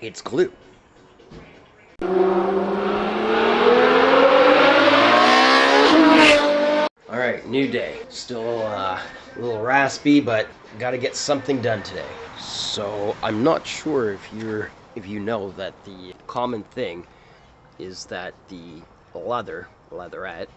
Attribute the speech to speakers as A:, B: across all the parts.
A: It's glue. Alright, new day. Still a little raspy, but gotta get something done today. So I'm not sure if you know that the common thing is that the leatherette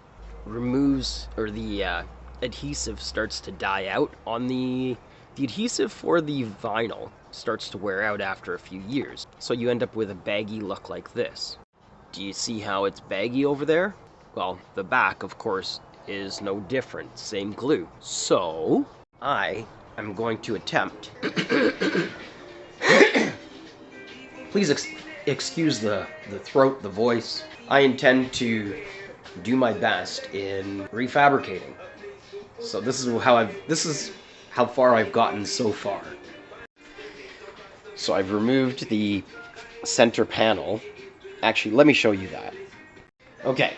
A: removes, or the adhesive starts to die out on the adhesive for the vinyl starts to wear out after a few years. So you end up with a baggy look like this. Do you see how it's baggy over there? Well, the back, of course, is no different. Same glue. So I am going to attempt please excuse the throat, the voice. I intend to do my best in refabricating. So this is how far I've gotten so far. So I've removed the center panel. Actually, let me show you that. Okay,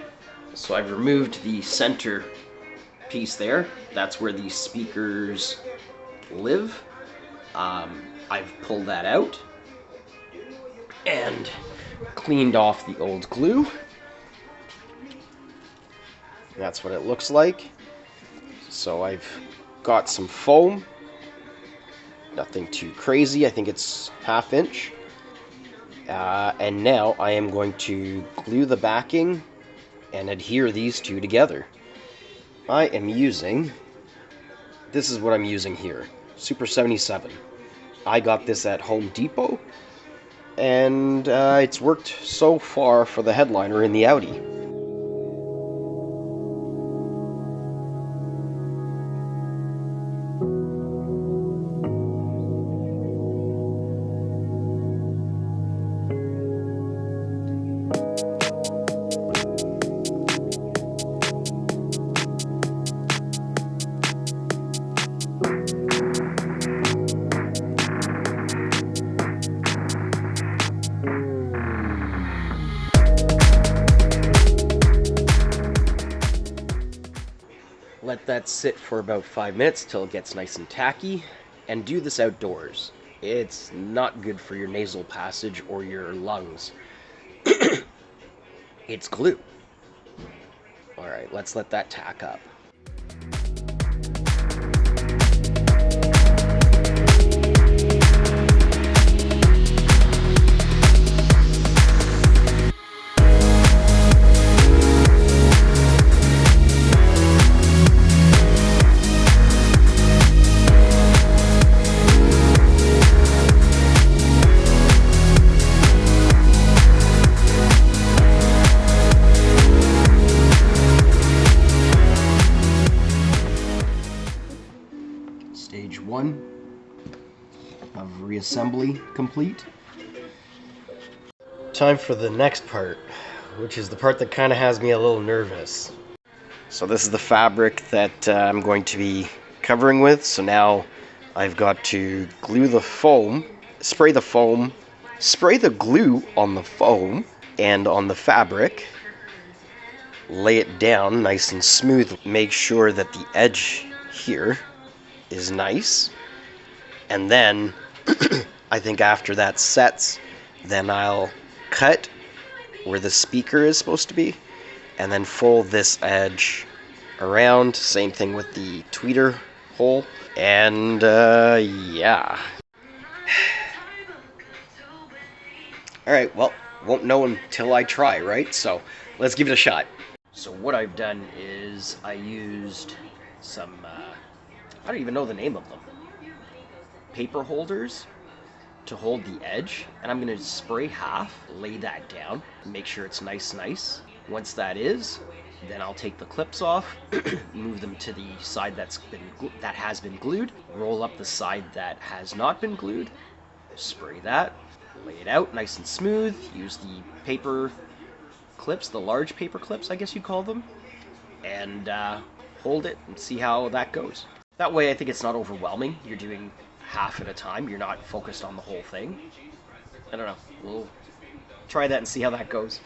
A: so I've removed the center piece there. That's where these speakers live. I've pulled that out and cleaned off the old glue. That's what it looks like. So I've got some foam. Nothing too crazy. I think it's 1/2 inch. And now I am going to glue the backing and adhere these two together. I am using, this is what I'm using here, Super 77. I got this at Home Depot, and it's worked so far for the headliner in the Audi. Let that sit for about 5 minutes till it gets nice and tacky, and do this outdoors. It's not good for your nasal passage or your lungs. It's glue. Alright, let's let that tack up. Stage 1 of reassembly complete. Time for the next part, which is the part that kind of has me a little nervous. So this is the fabric that I'm going to be covering with. So now I've got to glue the foam, spray the glue on the foam and on the fabric, lay it down nice and smooth, make sure that the edge here is nice, and then I think after that sets, then I'll cut where the speaker is supposed to be and then fold this edge around. Same thing with the tweeter hole, and yeah. Alright, well, won't know until I try, right? So let's give it a shot. So what I've done is I used some I don't even know the name of them, paper holders to hold the edge, and I'm going to spray half, lay that down, make sure it's nice. Once that is, then I'll take the clips off, move them to the side that has been glued, roll up the side that has not been glued, spray that, lay it out nice and smooth, use the paper clips, the large paper clips I guess you call them, and hold it and see how that goes. That way I think it's not overwhelming. You're doing half at a time. You're not focused on the whole thing. I don't know. We'll try that and see how that goes.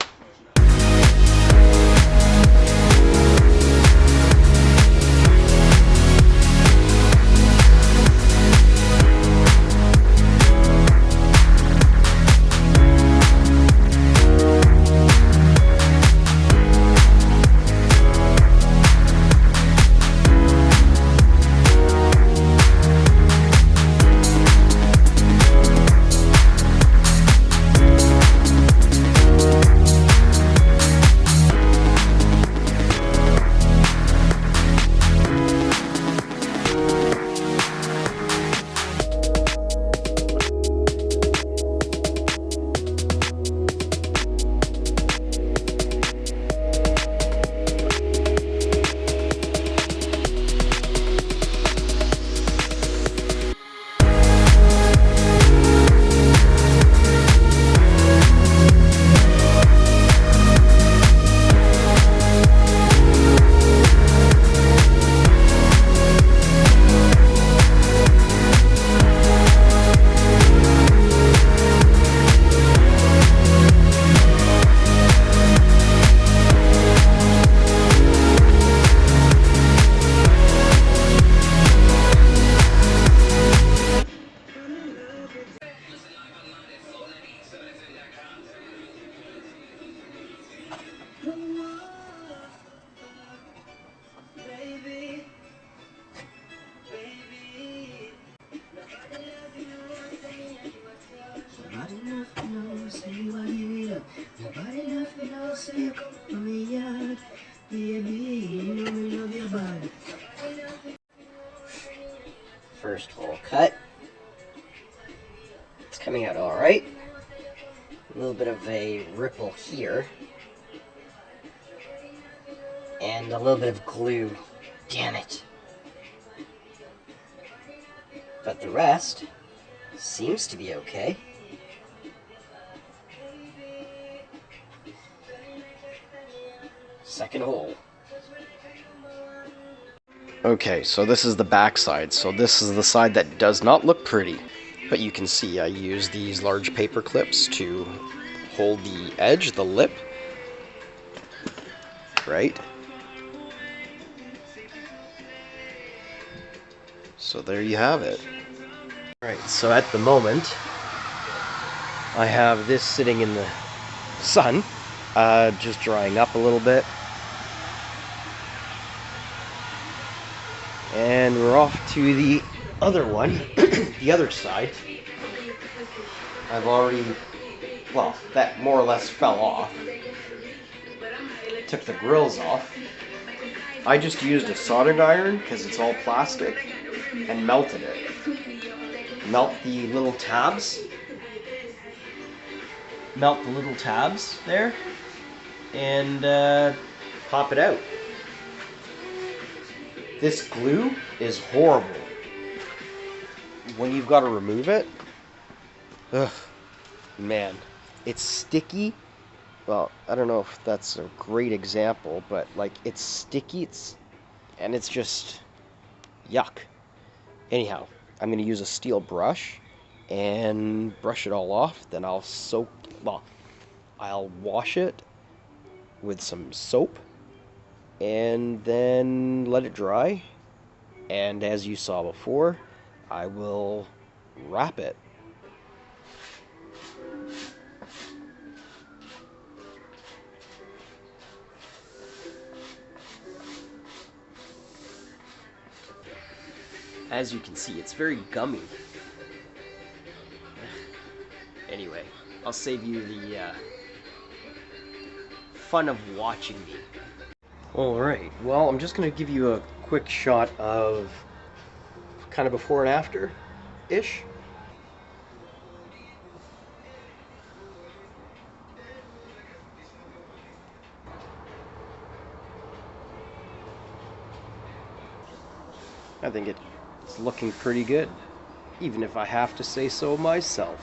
A: First hole cut. It's coming out all right. A little bit of a ripple here. And a little bit of glue. Damn it. But the rest seems to be okay. Second hole. Okay, so this is the back side. So this is the side that does not look pretty. But you can see I use these large paper clips to hold the edge, the lip. Right? So there you have it. Alright, so at the moment, I have this sitting in the sun, just drying up a little bit. And we're off to the other one, the other side. I've already, well, that more or less fell off. Took the grills off. I just used a soldering iron, because it's all plastic, and melted it. Melt the little tabs. Melt the little tabs there, and pop it out. This glue is horrible. When you've got to remove it, ugh, man, it's sticky. Well, I don't know if that's a great example, but like it's sticky, and it's just yuck. Anyhow, I'm going to use a steel brush and brush it all off. Then I'll wash it with some soap and then let it dry. And as you saw before, I will wrap it. As you can see, it's very gummy. Anyway, I'll save you the fun of watching me. Alright, well, I'm just going to give you a quick shot of kind of before and after-ish. I think it's looking pretty good, even if I have to say so myself.